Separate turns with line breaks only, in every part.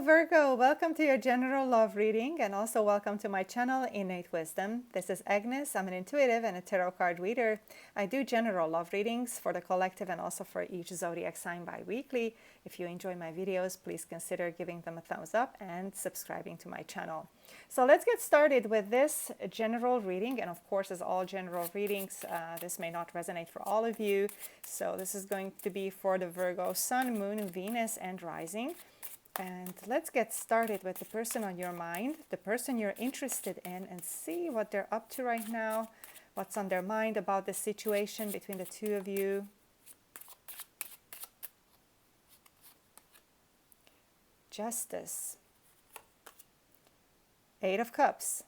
Virgo, welcome to your general love reading and also welcome to my channel Innate Wisdom. This is Agnes. I'm an intuitive and a tarot card reader. I do general love readings for the collective and also for each zodiac sign bi-weekly. If you enjoy my videos, please consider giving them a thumbs up and subscribing to my channel. So let's get started with this general reading, and of course, as all general readings, this may not resonate for all of you. So this is going to be for the Virgo Sun, Moon, Venus and Rising. And let's get started with the person on your mind, the person you're interested in, and see what they're up to right now, what's on their mind about the situation between the two of you. Justice. Eight of Cups.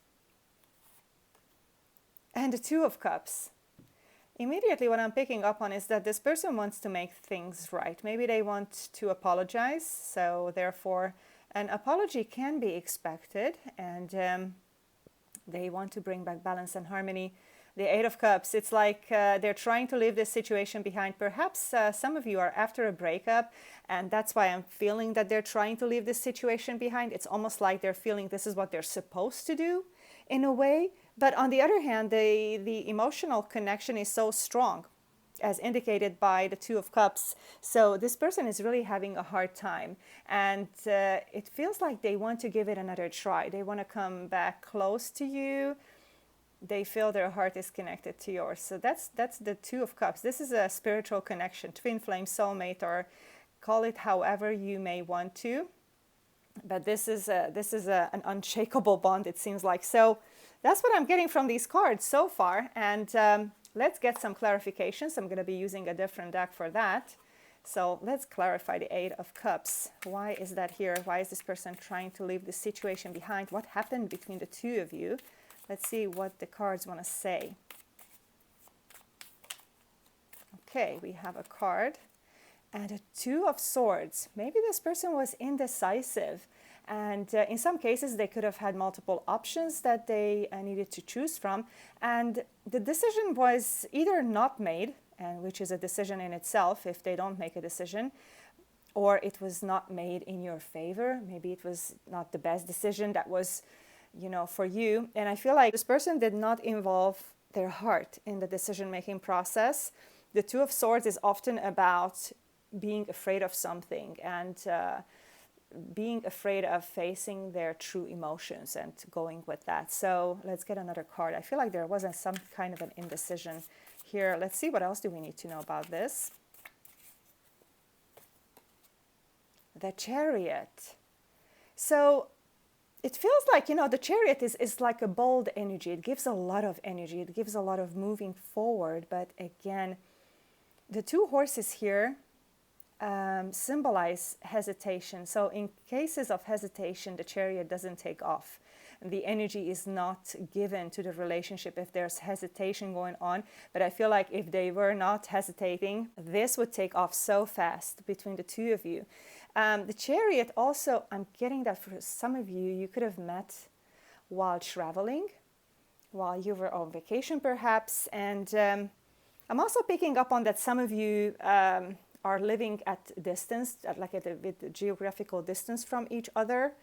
And the Two of Cups. Immediately what I'm picking up on is that this person wants to make things right. Maybe they want to apologize, so therefore an apology can be expected, and they want to bring back balance and harmony. The Eight of Cups, it's like they're trying to leave this situation behind. Perhaps some of you are after a breakup, and that's why I'm feeling that they're trying to leave this situation behind. It's almost like they're feeling this is what they're supposed to do in a way. But on the other hand, the emotional connection is so strong, as indicated by the Two of Cups. So this person is really having a hard time. And it feels like they want to give it another try. They want to come back close to you. They feel their heart is connected to yours. So that's the Two of Cups. This is a spiritual connection, twin flame, soulmate, or call it however you may want to. But this is an unshakable bond, it seems like. So that's what I'm getting from these cards so far. And let's get some clarifications. I'm going to be using a different deck for that. So let's clarify the Eight of Cups. Why is that here? Why is this person trying to leave the situation behind? What happened between the two of you? Let's see what the cards want to say. Okay, we have a card. And a Two of Swords. Maybe this person was indecisive. And in some cases, they could have had multiple options that they needed to choose from. And the decision was either not made, and which is a decision in itself if they don't make a decision, or it was not made in your favor. Maybe it was not the best decision that was, for you. And I feel like this person did not involve their heart in the decision-making process. The Two of Swords is often about being afraid of something and being afraid of facing their true emotions and going with that. So let's get another card. I feel like there wasn't some kind of an indecision here. Let's see, what else do we need to know about this? The Chariot. So it feels like, the Chariot is like a bold energy. It gives a lot of energy. It gives a lot of moving forward. But again, the two horses here symbolize hesitation. So in cases of hesitation, the Chariot doesn't take off. The energy is not given to the relationship if there's hesitation going on. But I feel like if they were not hesitating, this would take off so fast between the two of you. The Chariot also, I'm getting that for some of you, you could have met while traveling, while you were on vacation perhaps. And I'm also picking up on that some of you are living at distance, with geographical distance from each other.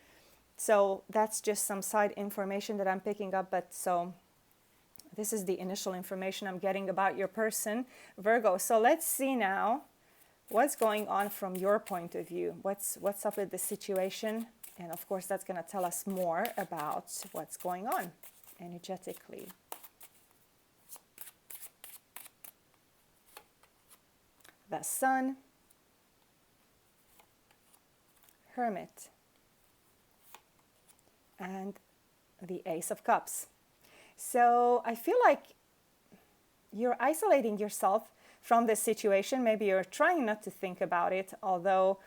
So that's just some side information that I'm picking up. But so this is the initial information I'm getting about your person, Virgo. So let's see now what's going on from your point of view. What's up with the situation? And of course, that's going to tell us more about what's going on energetically. The Sun, Hermit, and the Ace of Cups. So I feel like you're isolating yourself from this situation. Maybe you're trying not to think about it, although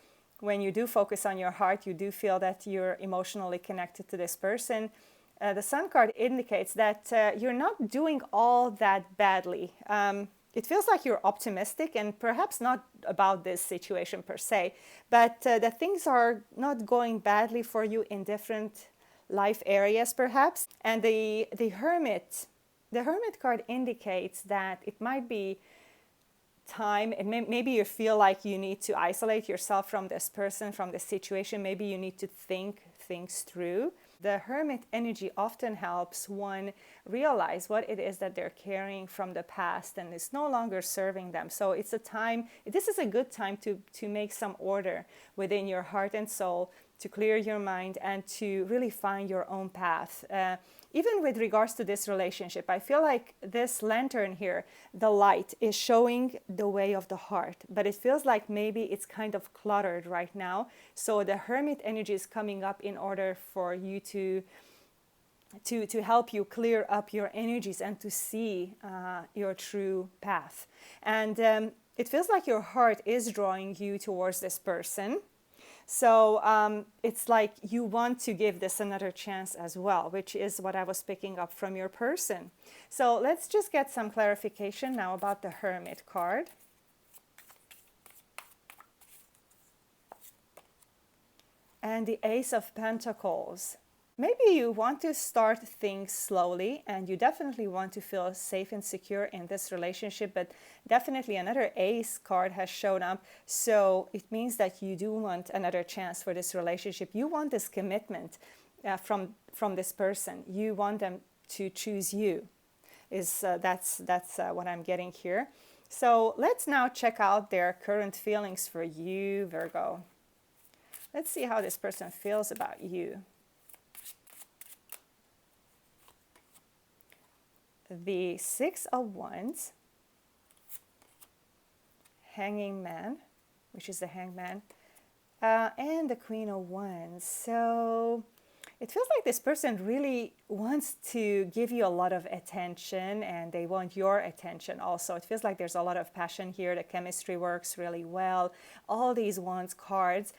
when you do focus on your heart, you do feel that you're emotionally connected to this person. The Sun card indicates that you're not doing all that badly. It feels like you're optimistic, and perhaps not about this situation per se, but that things are not going badly for you in different life areas perhaps. And the Hermit card indicates that it might be time, and maybe you feel like you need to isolate yourself from this person, from this situation. Maybe you need to think things through. The hermit energy often helps one realize what it is that they're carrying from the past and is no longer serving them. So it's a time, this is a good time to make some order within your heart and soul, to clear your mind and to really find your own path. Even with regards to this relationship, I feel like this lantern here, the light, is showing the way of the heart, but it feels like maybe it's kind of cluttered right now. So the hermit energy is coming up in order for you to help you clear up your energies and to see your true path. And it feels like your heart is drawing you towards this person. So it's like you want to give this another chance as well, which is what I was picking up from your person. So let's just get some clarification now about the Hermit card. And the Ace of Pentacles. Maybe you want to start things slowly, and you definitely want to feel safe and secure in this relationship, but definitely another Ace card has shown up. So it means that you do want another chance for this relationship. You want this commitment from this person. You want them to choose you. That's what I'm getting here. So let's now check out their current feelings for you, Virgo. Let's see how this person feels about you. The Six of Wands, Hanging Man, which is the Hangman, and the Queen of Wands. So it feels like this person really wants to give you a lot of attention, and they want your attention also. It feels like there's a lot of passion here. The chemistry works really well. All these Wands cards.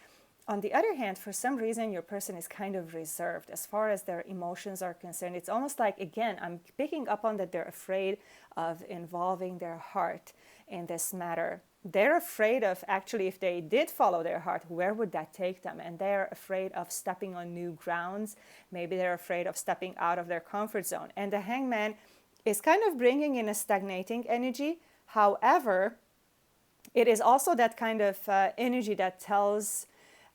On the other hand, for some reason, your person is kind of reserved as far as their emotions are concerned. It's almost like, again, I'm picking up on that they're afraid of involving their heart in this matter. They're afraid of, actually, if they did follow their heart, where would that take them? And they're afraid of stepping on new grounds. Maybe they're afraid of stepping out of their comfort zone. And the Hangman is kind of bringing in a stagnating energy. However, it is also that kind of energy that tells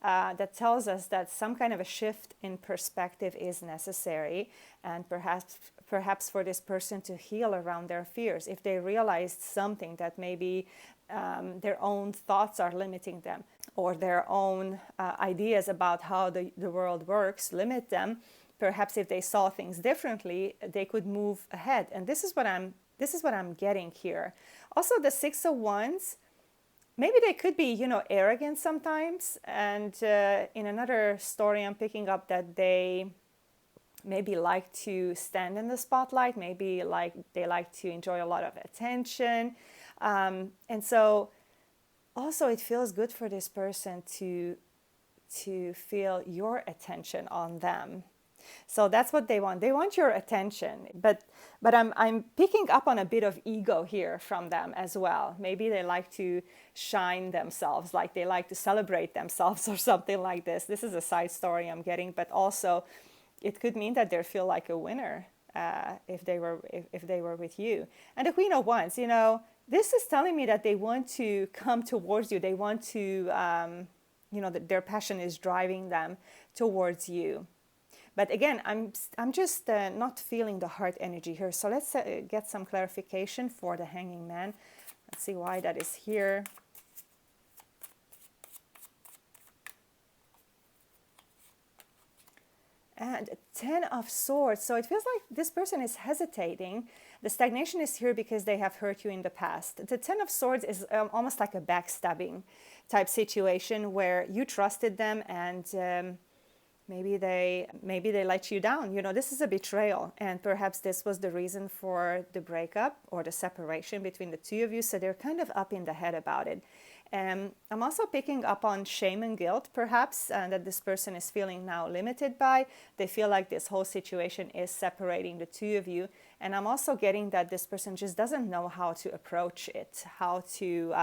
us that some kind of a shift in perspective is necessary, and perhaps for this person to heal around their fears. If they realized something that maybe their own thoughts are limiting them, or their own ideas about how the world works limit them, perhaps if they saw things differently, they could move ahead. And this is what I'm getting here. Also, the Six of Wands. Maybe they could be, arrogant sometimes. And in another story, I'm picking up that they maybe like to stand in the spotlight. Maybe they like to enjoy a lot of attention. And so also it feels good for this person to feel your attention on them. So that's what they want. They want your attention, but I'm picking up on a bit of ego here from them as well. Maybe they like to shine themselves, like they like to celebrate themselves or something like this. This is a side story I'm getting, but also it could mean that they feel like a winner if they were with you. And the Queen of Wands, this is telling me that they want to come towards you. They want to, that their passion is driving them towards you. But again, I'm just not feeling the heart energy here. So let's get some clarification for the Hanging Man. Let's see why that is here. And 10 of Swords. So it feels like this person is hesitating. The stagnation is here because they have hurt you in the past. The 10 of Swords is almost like a backstabbing type situation where you trusted them, and maybe they let you down. This is a betrayal, and perhaps this was the reason for the breakup or the separation between the two of you. So they're kind of up in the head about it. I'm also picking up on shame and guilt, perhaps, that this person is feeling now limited by. They feel like this whole situation is separating the two of you. And I'm also getting that this person just doesn't know how to approach it, how to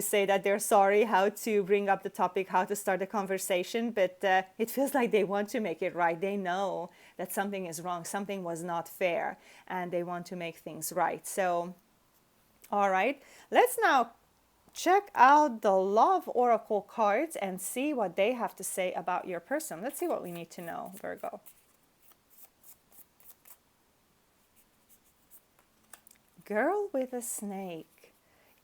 say that they're sorry, how to bring up the topic, how to start a conversation. But it feels like they want to make it right. They know that something is wrong, something was not fair, and they want to make things right. So All right, let's now check out the Love Oracle cards and see what they have to say about your person. Let's see what we need to know, Virgo. Girl with a snake.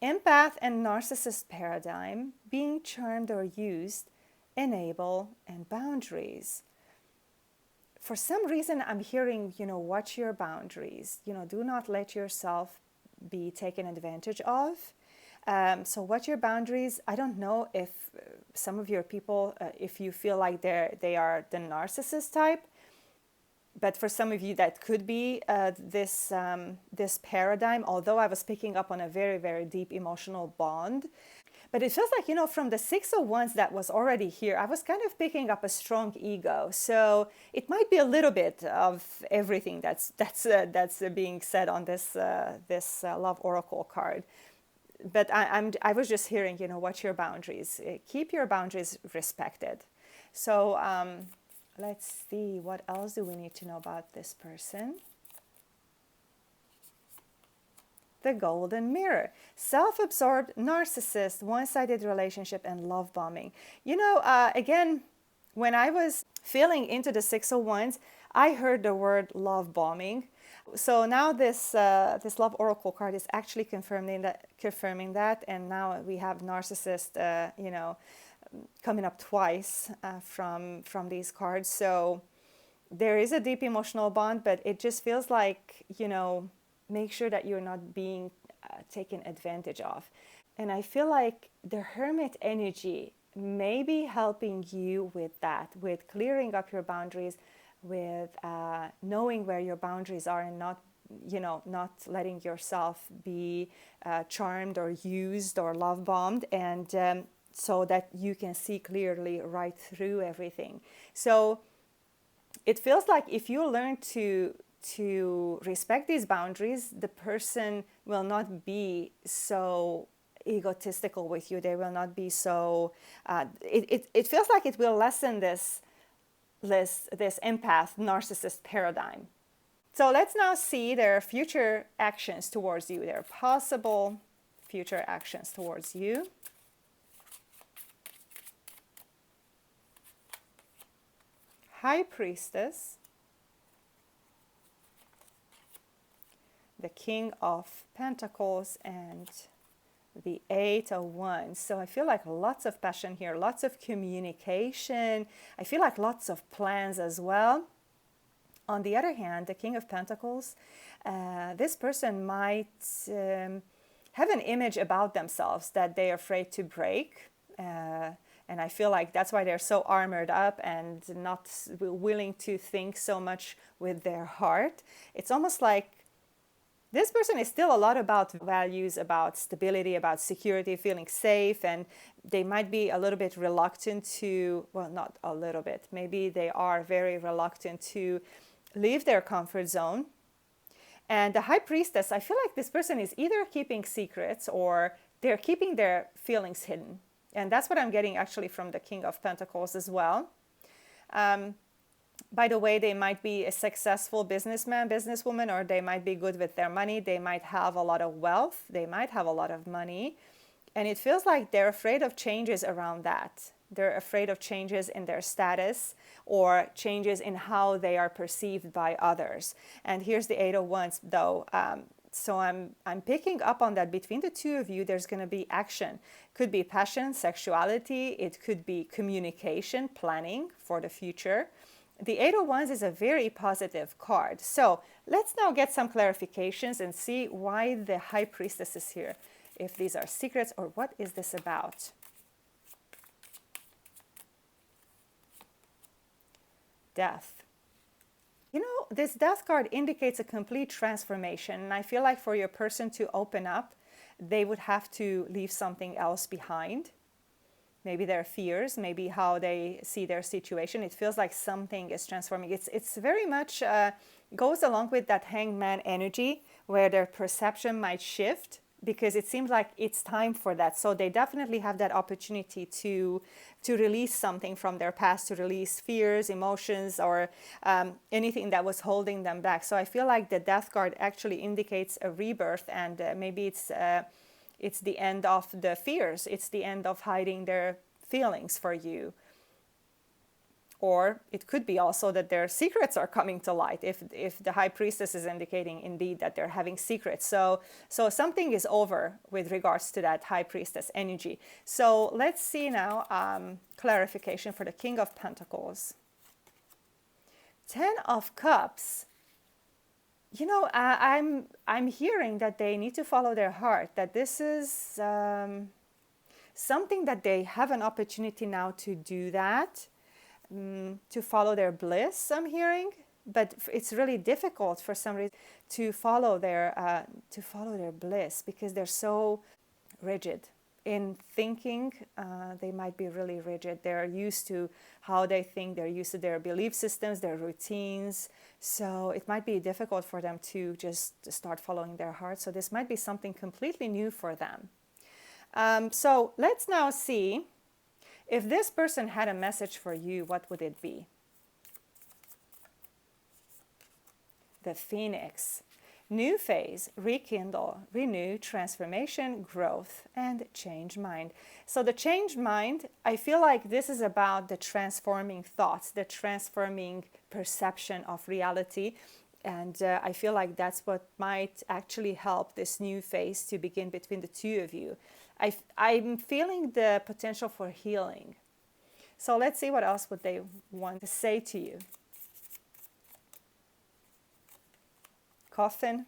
Empath and narcissist paradigm, being charmed or used, enable, and boundaries. For some reason, I'm hearing, watch your boundaries. Do not let yourself be taken advantage of. So watch your boundaries. I don't know if some of your people, if you feel like they are the narcissist type, but for some of you that could be this paradigm, although I was picking up on a very, very deep emotional bond. But it feels like, from the Six of Wands that was already here, I was kind of picking up a strong ego. So it might be a little bit of everything that's being said on this Love Oracle card. But I was just hearing, watch your boundaries. Keep your boundaries respected. So let's see, what else do we need to know about this person? The Golden Mirror. Self-absorbed, narcissist, one-sided relationship, and love bombing. Again, when I was feeling into the Six of Wands, I heard the word love bombing. So now this Love Oracle card is actually confirming that, and now we have narcissist, coming up twice from these cards. So there is a deep emotional bond, but it just feels like, make sure that you're not being taken advantage of. And I feel like the Hermit energy may be helping you with that, with clearing up your boundaries, with knowing where your boundaries are, and not letting yourself be charmed or used or love bombed, and so that you can see clearly right through everything. So it feels like if you learn to respect these boundaries, the person will not be so egotistical with you. They will not be so, it feels like it will lessen this empath narcissist paradigm. So let's now see their future actions towards you, their possible future actions towards you. High Priestess, the King of Pentacles, and the Eight of Wands. So I feel like lots of passion here, lots of communication. I feel like lots of plans as well. On the other hand, the King of Pentacles, this person might have an image about themselves that they're afraid to break. And I feel like that's why they're so armored up and not willing to think so much with their heart. It's almost like this person is still a lot about values, about stability, about security, feeling safe, and they might be a little bit reluctant to, well, not a little bit, maybe they are very reluctant to leave their comfort zone. And the High Priestess, I feel like this person is either keeping secrets or they're keeping their feelings hidden. And that's what I'm getting actually from the King of Pentacles as well. By the way, they might be a successful businessman, businesswoman, or they might be good with their money. They might have a lot of wealth. They might have a lot of money. And it feels like they're afraid of changes around that. They're afraid of changes in their status or changes in how they are perceived by others. And here's the Eight of Wands, though. So I'm picking up on that between the two of you, there's going to be action. Could be passion, sexuality. It could be communication, planning for the future. The Eight of Wands is a very positive card. So let's now get some clarifications and see why the High Priestess is here. If these are secrets or what is this about? Death. This Death card indicates a complete transformation. And I feel like for your person to open up, they would have to leave something else behind. Maybe their fears, maybe how they see their situation. It feels like something is transforming. It's very much goes along with that Hangman energy where their perception might shift because it seems like it's time for that. So they definitely have that opportunity to release something from their past, to release fears, emotions, or anything that was holding them back. So I feel like the Death card actually indicates a rebirth, and maybe it's the end of the fears. It's the end of hiding their feelings for you. Or it could be also that their secrets are coming to light, if the High Priestess is indicating indeed that they're having secrets. So something is over with regards to that High Priestess energy. So let's see now clarification for the King of Pentacles. 10 of Cups. You know, I'm hearing that they need to follow their heart, that this is something that they have an opportunity now to do that. To follow their bliss, I'm hearing, but it's really difficult for some reason to follow their bliss, because they're so rigid in thinking. They might be really rigid. They're used to how they think. They're used to their belief systems, their routines. So it might be difficult for them to just start following their heart. So this might be something completely new for them. So let's now see. If this person had a message for you, what would it be? The Phoenix. New phase, rekindle, renew, transformation, growth, and change mind. So the change mind, I feel like this is about the transforming thoughts, the transforming perception of reality. And I feel like that's what might actually help this new phase to begin between the two of you. I'm feeling the potential for healing. So let's see what else would they want to say to you. Coffin.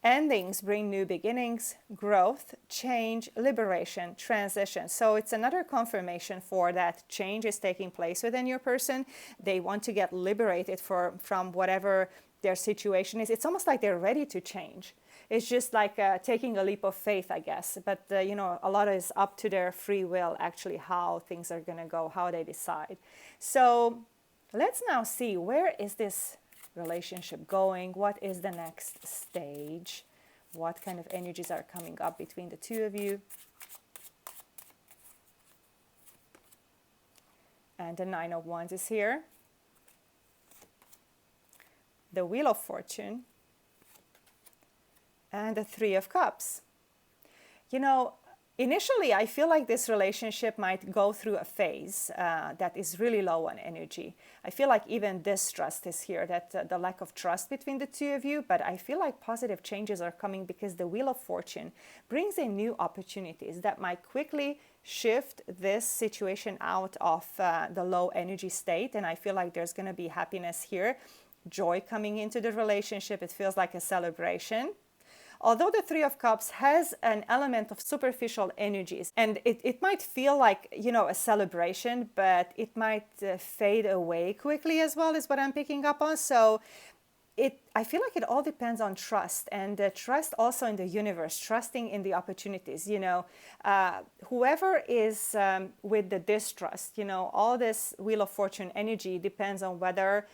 Endings bring new beginnings, growth, change, liberation, transition. So it's another confirmation for that change is taking place within your person. They want to get liberated from whatever their situation is. It's almost like they're ready to change. It's just like taking a leap of faith, I guess. But, you know, a lot is up to their free will, actually, how things are going to go, how they decide. So let's now see, where is this relationship going? What is the next stage? What kind of energies are coming up between the two of you? And the Nine of Wands is here. The Wheel of Fortune. And the Three of Cups. You know, initially I feel like this relationship might go through a phase that is really low on energy. I feel like even distrust is here, that the lack of trust between the two of you, but I feel like positive changes are coming because the Wheel of Fortune brings in new opportunities that might quickly shift this situation out of the low energy state. And I feel like there's going to be happiness here, joy coming into the relationship. It feels like a celebration. Although the Three of Cups has an element of superficial energies, and it might feel like, you know, a celebration, but it might fade away quickly as well, is what I'm picking up on. So I feel like it all depends on trust, and trust also in the universe, trusting in the opportunities. You know, whoever is with the distrust, you know, all this Wheel of Fortune energy depends on whether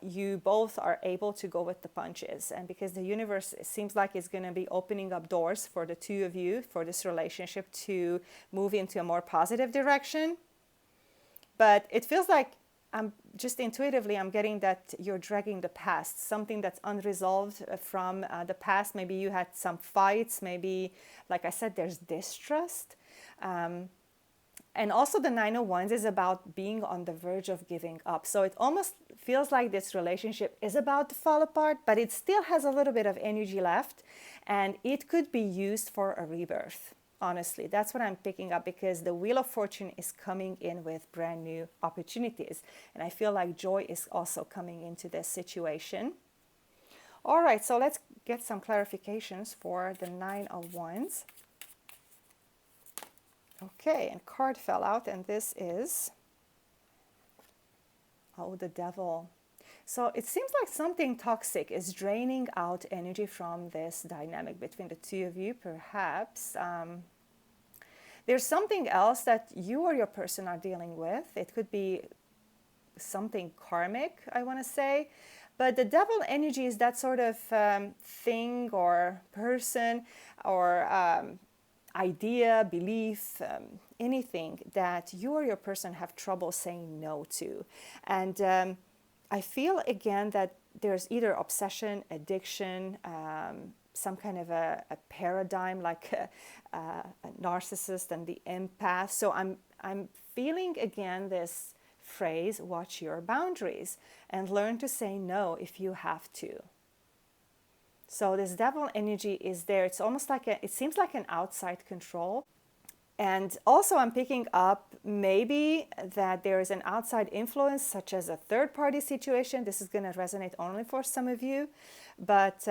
you both are able to go with the punches. And because the universe seems like it's going to be opening up doors for the two of you, for this relationship to move into a more positive direction. But it feels like I'm getting that you're dragging the past, something that's unresolved from the past. Maybe you had some fights. Maybe, like I said, there's distrust. And also the Nine of Wands is about being on the verge of giving up. So it almost feels like this relationship is about to fall apart, but it still has a little bit of energy left. And it could be used for a rebirth. Honestly, that's what I'm picking up, because the Wheel of Fortune is coming in with brand new opportunities. And I feel like joy is also coming into this situation. All right, so let's get some clarifications for the Nine of Wands. Okay, and card fell out, and this is, oh, the Devil. So it seems like something toxic is draining out energy from this dynamic between the two of you, perhaps. There's something else that you or your person are dealing with. It could be something karmic, I want to say. But the devil energy is that sort of thing or person or idea, belief, anything that you or your person have trouble saying no to. And I feel again that there's either obsession, addiction, some kind of a paradigm like a narcissist and the empath. So I'm feeling again this phrase, watch your boundaries and learn to say no if you have to. So this devil energy is there. It's almost like it seems like an outside control. And also I'm picking up maybe that there is an outside influence, such as a third-party situation. This is going to resonate only for some of you. But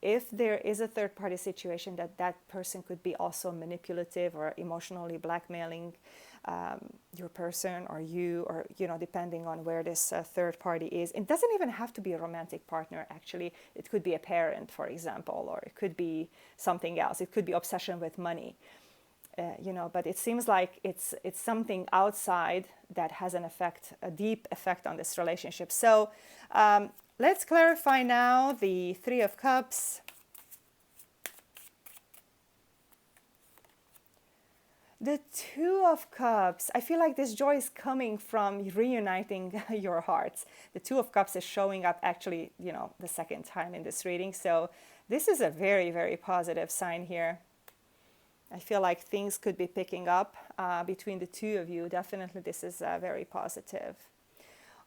if there is a third-party situation, that person could be also manipulative or emotionally blackmailing your person or you, or, depending on where this third party is. It doesn't even have to be a romantic partner, actually. It could be a parent, for example, or it could be something else. It could be obsession with money. But it seems like it's something outside that has a deep effect on this relationship. So let's clarify now the Three of Cups. The Two of Cups. I feel like this joy is coming from reuniting your hearts. The Two of Cups is showing up actually, the second time in this reading. So this is a very, very positive sign here. I feel like things could be picking up between the two of you. Definitely this is very positive.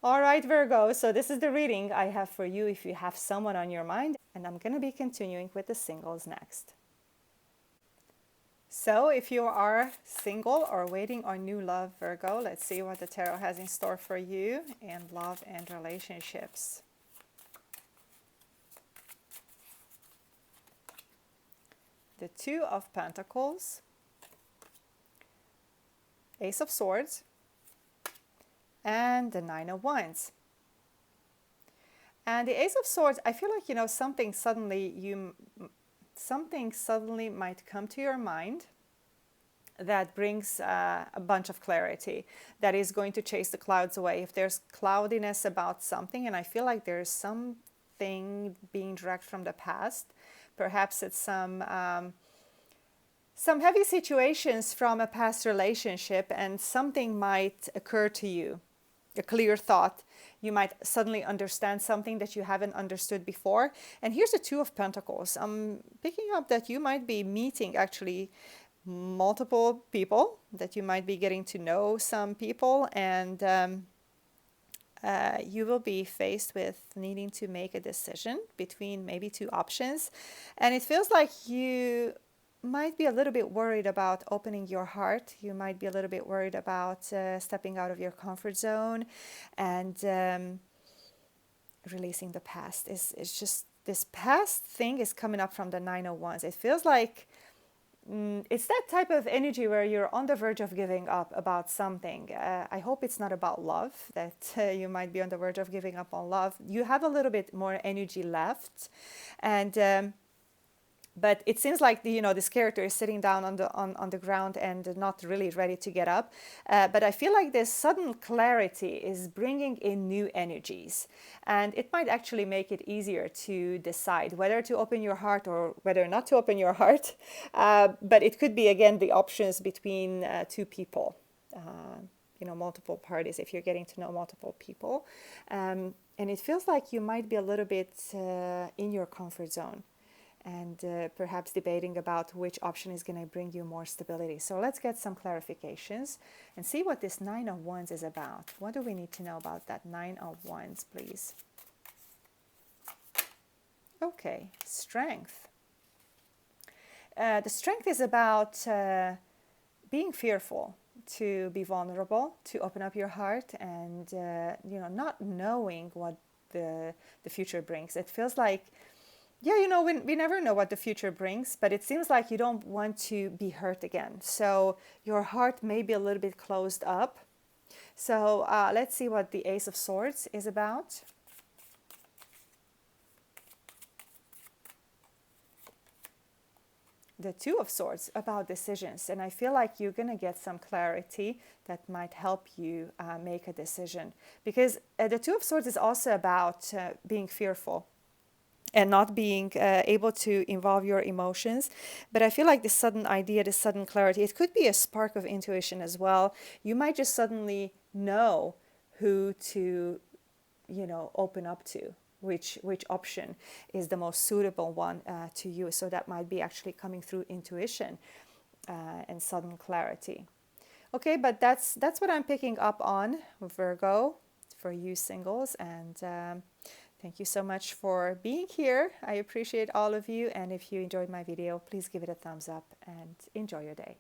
All right, Virgo, so this is the reading I have for you if you have someone on your mind. And I'm going to be continuing with the singles next. So if you are single or waiting on new love, Virgo, let's see what the tarot has in store for you in love and relationships. The Two of Pentacles, Ace of Swords, and the Nine of Wands. And the Ace of Swords, I feel like, something suddenly might come to your mind that brings a bunch of clarity, that is going to chase the clouds away. If there's cloudiness about something, and I feel like there's something being dragged from the past, perhaps it's some heavy situations from a past relationship, and something might occur to you, a clear thought. You might suddenly understand something that you haven't understood before. And here's the Two of Pentacles. I'm picking up that you might be meeting actually multiple people, that you might be getting to know some people, and you will be faced with needing to make a decision between maybe two options. And it feels like you might be a little bit worried about opening your heart. You might be a little bit worried about stepping out of your comfort zone and releasing the past. It's just this past thing is coming up from the Nine of Wands. It feels like it's that type of energy where you're on the verge of giving up about something. I hope it's not about love, that you might be on the verge of giving up on love. You have a little bit more energy left, and but it seems like this character is sitting down on the ground and not really ready to get up. But I feel like this sudden clarity is bringing in new energies, and it might actually make it easier to decide whether to open your heart or whether not to open your heart. But it could be, again, the options between two people, multiple parties, if you're getting to know multiple people. And it feels like you might be a little bit in your comfort zone, and perhaps debating about which option is going to bring you more stability. So let's get some clarifications and see what this Nine of Wands is about. What do we need to know about that Nine of Wands, please? Okay, strength. The strength is about being fearful, to be vulnerable, to open up your heart, and not knowing what the future brings. It feels like, we never know what the future brings, but it seems like you don't want to be hurt again. So your heart may be a little bit closed up. So let's see what the Ace of Swords is about. the Two of Swords about decisions, and I feel like you're going to get some clarity that might help you make a decision, because the Two of Swords is also about being fearful and not being able to involve your emotions. But I feel like this sudden idea, this sudden clarity, it could be a spark of intuition as well. You might just suddenly know who to, you know, open up to, which option is the most suitable one to you. So that might be actually coming through intuition and sudden clarity. Okay, but that's what I'm picking up on, Virgo, for you singles. And thank you so much for being here. I appreciate all of you. And if you enjoyed my video, please give it a thumbs up and enjoy your day.